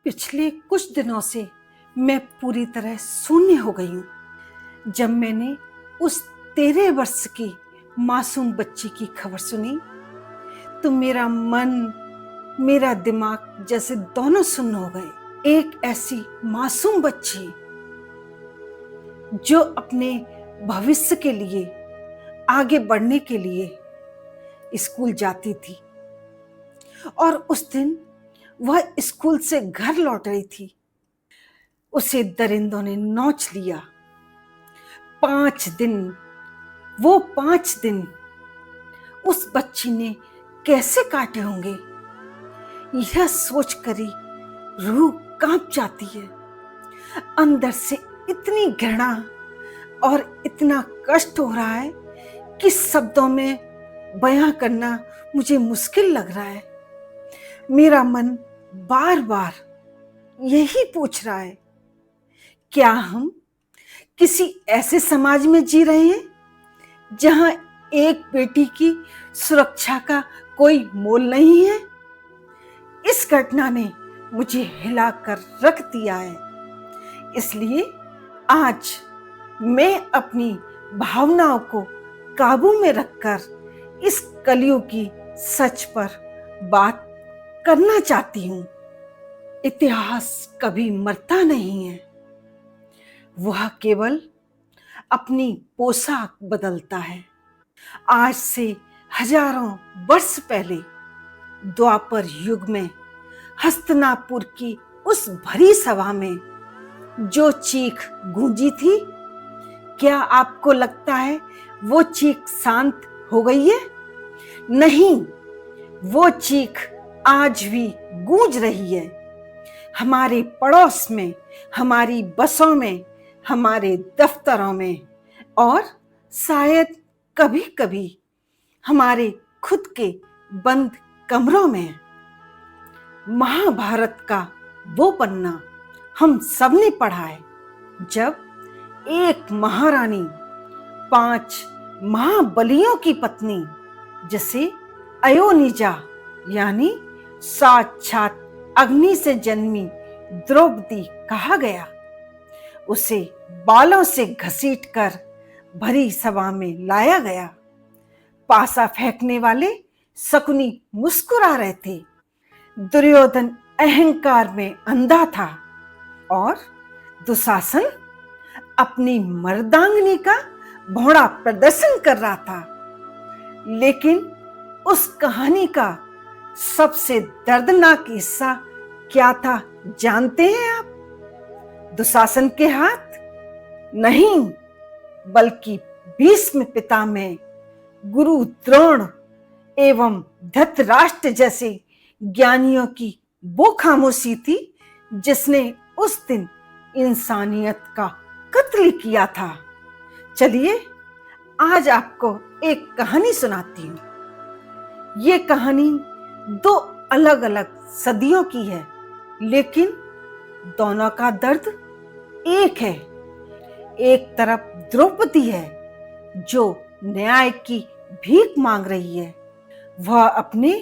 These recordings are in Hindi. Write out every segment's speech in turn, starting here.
पिछले कुछ दिनों से मैं पूरी तरह शून्य हो गई हूँ। जब मैंने उस 13 वर्ष की मासूम बच्ची की खबर सुनी तो मेरा मन, मेरा दिमाग जैसे दोनों सुन्न हो गए। एक ऐसी मासूम बच्ची जो अपने भविष्य के लिए, आगे बढ़ने के लिए स्कूल जाती थी और उस दिन वह स्कूल से घर लौट रही थी। उसे दरिंदों ने नोच लिया। 5 दिन, वो 5 दिन उस बच्ची ने कैसे काटे होंगे, यह सोचकर ही रूह कांप जाती है। अंदर से इतनी घृणा और इतना कष्ट हो रहा है कि शब्दों में बयां करना मुझे मुश्किल लग रहा है। मेरा मन बार बार यही पूछ रहा है, क्या हम किसी ऐसे समाज में जी रहे हैं जहां एक बेटी की सुरक्षा का कोई मोल नहीं है? इस घटना ने मुझे हिलाकर रख दिया है। इसलिए आज मैं अपनी भावनाओं को काबू में रखकर इस कलयुग की सच पर बात करना चाहती हूँ। इतिहास कभी मरता नहीं है, वह केवल अपनी पोशाक बदलता है। आज से हजारों वर्ष पहले द्वापर युग में हस्तिनापुर की उस भरी सभा में जो चीख गूंजी थी, क्या आपको लगता है वो चीख शांत हो गई है? नहीं, वो चीख आज भी गूंज रही है। हमारे पड़ोस में, हमारी बसों में, हमारे दफ्तरों में और शायद कभी कभी हमारे खुद के बंद कमरों में। महाभारत का वो पन्ना हम सबने पढ़ा है, जब एक महारानी 5 महाबलियों की पत्नी, जिसे अयोनिजा यानी साक्षात अग्नि से जन्मी द्रौपदी कहा गया, उसे बालों से घसीटकर भरी सभा में लाया गया। पासा फेंकने वाले शकुनी मुस्कुरा रहे थे। दुर्योधन अहंकार में अंधा था और दुशासन अपनी मर्दांगनी का भोड़ा प्रदर्शन कर रहा था। लेकिन उस कहानी का सबसे दर्दनाक हिस्सा क्या था जानते हैं आप? दुशासन के हाथ नहीं, बल्कि भीष्म पितामह, गुरु द्रोण एवं धृतराष्ट्र जैसे ज्ञानियों की वो खामोशी थी जिसने उस दिन इंसानियत का कत्ल किया था। चलिए आज आपको एक कहानी सुनाती हूँ। ये कहानी 2 अलग अलग सदियों की है, लेकिन दोनों का दर्द एक है। एक तरफ द्रौपदी है जो न्याय की भीख मांग रही है। वह अपने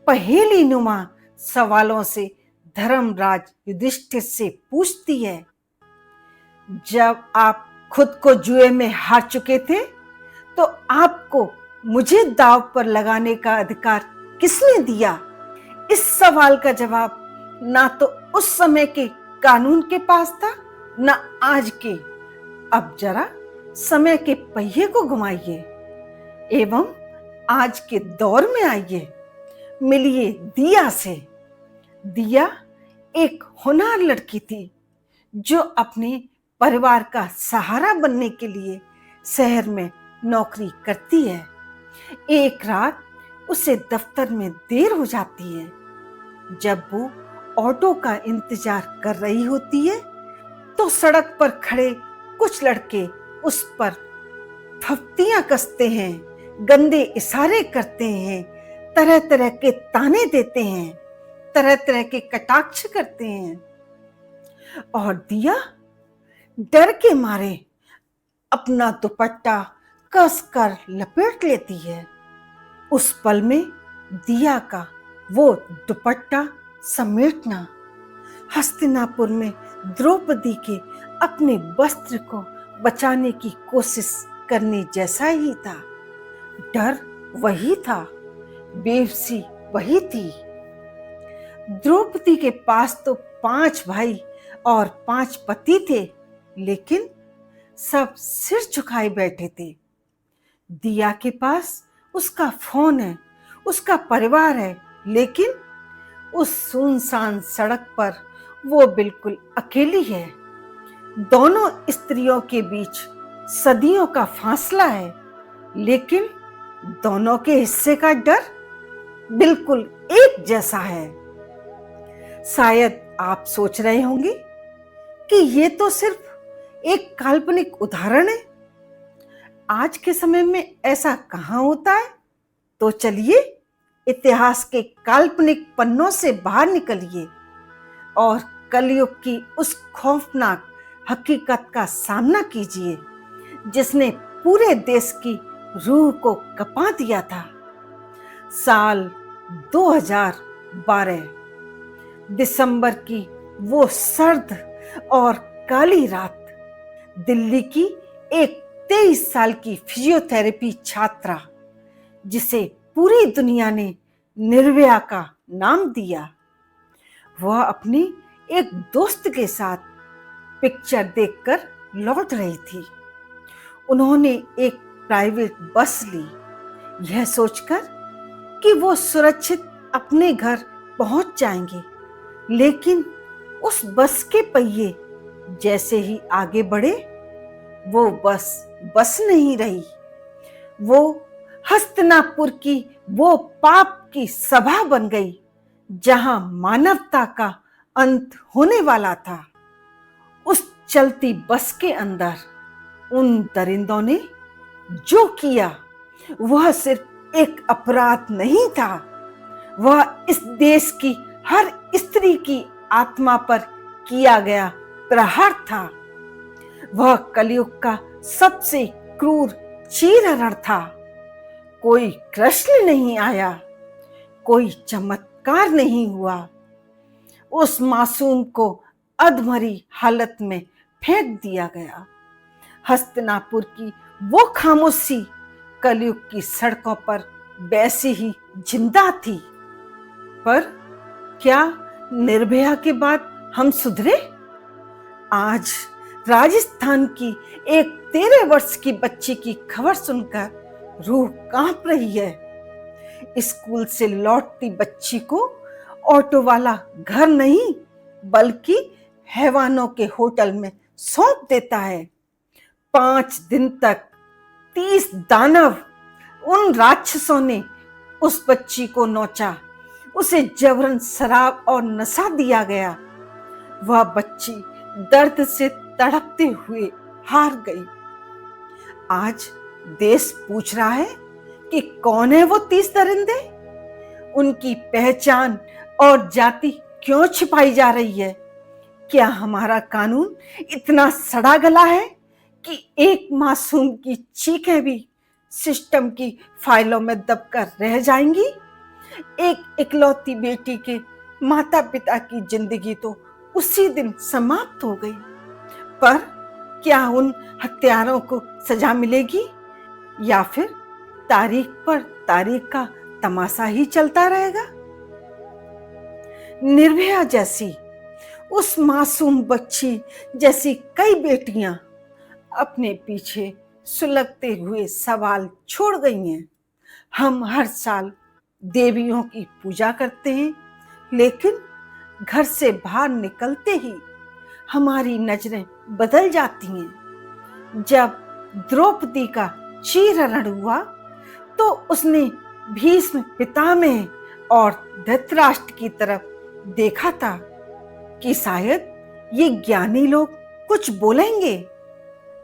पहेली नुमा सवालों से धर्मराज युधिष्ठिर से पूछती है, जब आप खुद को जुए में हार चुके थे तो आपको मुझे दांव पर लगाने का अधिकार किसने दिया? इस सवाल का जवाब ना तो उस समय के कानून के पास था, ना आज के। अब जरा समय के पहिए को घुमाइए एवं आज के दौर में आइए। मिलिए दिया से। दिया एक होनहार लड़की थी जो अपने परिवार का सहारा बनने के लिए शहर में नौकरी करती है। एक रात उसे दफ्तर में देर हो जाती है। जब वो ऑटो का इंतजार कर रही होती है तो सड़क पर खड़े कुछ लड़के उस पर फप्तियां कसते हैं, गंदे इशारे करते हैं, तरह तरह के ताने देते हैं, तरह तरह के कटाक्ष करते हैं। और दिया डर के मारे अपना दुपट्टा कसकर लपेट लेती है। उस पल में दिया का वो दुपट्टा समेटना हस्तिनापुर में द्रौपदी के अपने वस्त्र को बचाने की कोशिश करने जैसा ही था। डर वही था, बेबसी वही थी। द्रौपदी के पास तो 5 भाई और 5 पति थे, लेकिन सब सिर झुकाए बैठे थे। दिया के पास उसका फोन है, उसका परिवार है, लेकिन उस सुनसान सड़क पर वो बिल्कुल अकेली है। दोनों स्त्रियों के बीच सदियों का फासला है, लेकिन दोनों के हिस्से का डर बिल्कुल एक जैसा है। शायद आप सोच रहे होंगे कि ये तो सिर्फ एक काल्पनिक उदाहरण है, आज के समय में ऐसा कहाँ होता है। तो चलिए इतिहास के काल्पनिक पन्नों से बाहर निकलिए और कलयुग की उस खौफनाक हकीकत का सामना कीजिए जिसने पूरे देश की रूह को कपा दिया था। साल 2012 दिसंबर की वो सर्द और काली रात, दिल्ली की एक 23 साल की फिजियोथेरेपी छात्रा, जिसे पूरी दुनिया ने निर्भया का नाम दिया, वह अपनी एक दोस्त के साथ पिक्चर देखकर लौट रही थी। उन्होंने एक प्राइवेट बस ली, यह सोचकर कि वो सुरक्षित अपने घर पहुंच जाएंगे, लेकिन उस बस के पहिए जैसे ही आगे बढ़े, वो बस नहीं रही। वो हस्तिनापुर की वो पाप की सभा बन गई जहां मानवता का अंत होने वाला था। उस चलती बस के अंदर उन दरिंदों ने जो किया वह सिर्फ एक अपराध नहीं था, वह इस देश की हर स्त्री की आत्मा पर किया गया प्रहार था। वह कलयुग का सबसे क्रूर चीरहरण था। कोई कृष्ण नहीं आया, कोई चमत्कार नहीं हुआ। उस मासूम को अधमरी हालत में फेंक दिया गया। हस्तिनापुर की वो खामोशी कलयुग की सड़कों पर वैसी ही जिंदा थी। पर क्या निर्भया के बाद हम सुधरे? आज राजस्थान की एक 13 वर्ष की बच्ची की खबर सुनकर रूह कांप रही है। स्कूल से लौटती बच्ची को ऑटो वाला घर नहीं बल्कि हैवानों के होटल में सौंप देता है। 5 दिन तक 30 दानव, उन राक्षसों ने उस बच्ची को नोचा, उसे जबरन शराब और नशा दिया गया। वह बच्ची दर्द से तड़पते हुए हार गई। आज देश पूछ रहा है कि कौन है वो 30 दरिंदे? उनकी पहचान और जाति क्यों छिपाई जा रही है? क्या हमारा कानून इतना सड़ा गला है कि एक मासूम की चीखें भी सिस्टम की फाइलों में दबकर रह जाएंगी? एक इकलौती बेटी के माता पिता की जिंदगी तो उसी दिन समाप्त हो गई। पर क्या उन हत्यारों को सजा मिलेगी या फिर तारीख पर तारीख का तमाशा ही चलता रहेगा? निर्भया जैसी उस मासूम बच्ची जैसी कई बेटियां अपने पीछे सुलगते हुए सवाल छोड़ गई हैं। हम हर साल देवियों की पूजा करते हैं, लेकिन घर से बाहर निकलते ही हमारी नजरें बदल जाती हैं। जब द्रौपदी का चीरहरण हुआ तो उसने भीष्म पितामह और धृतराष्ट्र की तरफ देखा था कि शायद ये ज्ञानी लोग कुछ बोलेंगे।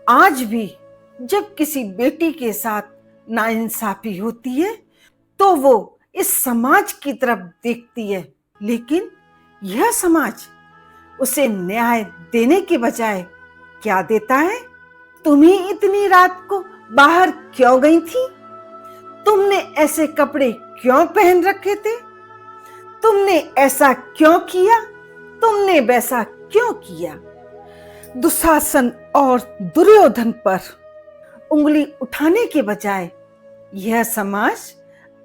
आज भी जब किसी बेटी के साथ नाइंसाफी होती है तो वो इस समाज की तरफ देखती है, लेकिन यह समाज उसे न्याय देने के बजाय क्या देता है? तुम ही इतनी रात को बाहर क्यों गई थी? तुमने ऐसे कपड़े क्यों पहन रखे थे? तुमने ऐसा क्यों किया? तुमने वैसा क्यों किया? दुशासन और दुर्योधन पर उंगली उठाने के बजाय यह समाज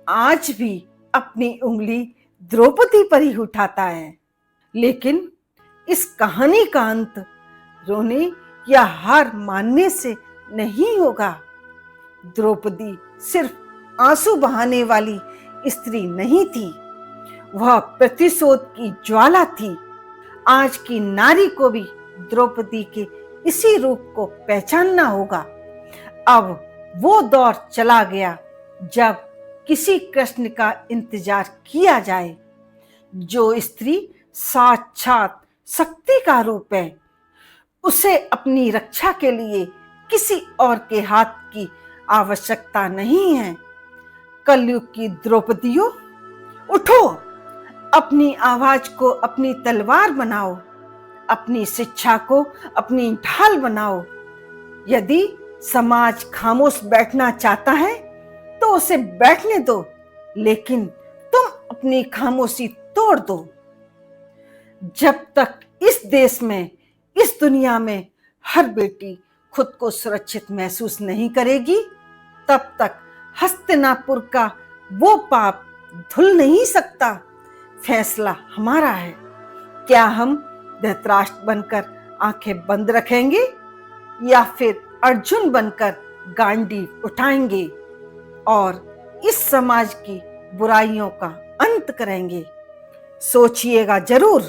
आज भी अपनी उंगली द्रौपदी पर ही उठाता है। लेकिन इस कहानी का अंत रोने या हार मानने से नहीं होगा। द्रौपदी सिर्फ आंसू बहाने वाली स्त्री नहीं थी, वह प्रतिशोध की ज्वाला थी। आज की नारी को भी द्रौपदी के इसी रूप को पहचानना होगा। अब वो दौर चला गया जब किसी कृष्ण का इंतजार किया जाए। जो स्त्री साक्षात शक्ति का रूप है, उसे अपनी रक्षा के लिए किसी और के हाथ की आवश्यकता नहीं है। कलयुग की द्रौपदियों, उठो, अपनी आवाज को अपनी तलवार बनाओ, अपनी शिक्षा को अपनी ढाल बनाओ। यदि समाज खामोश बैठना चाहता है तो उसे बैठने दो, लेकिन तुम अपनी खामोशी तोड़ दो। जब तक इस देश में, इस दुनिया में हर बेटी खुद को सुरक्षित महसूस नहीं करेगी, तब तक हस्तिनापुर का वो पाप धुल नहीं सकता। फैसला हमारा है। क्या हम धृतराष्ट्र बनकर आंखें बंद रखेंगे या फिर अर्जुन बनकर गांडीव उठाएंगे और इस समाज की बुराइयों का अंत करेंगे? सोचिएगा जरूर।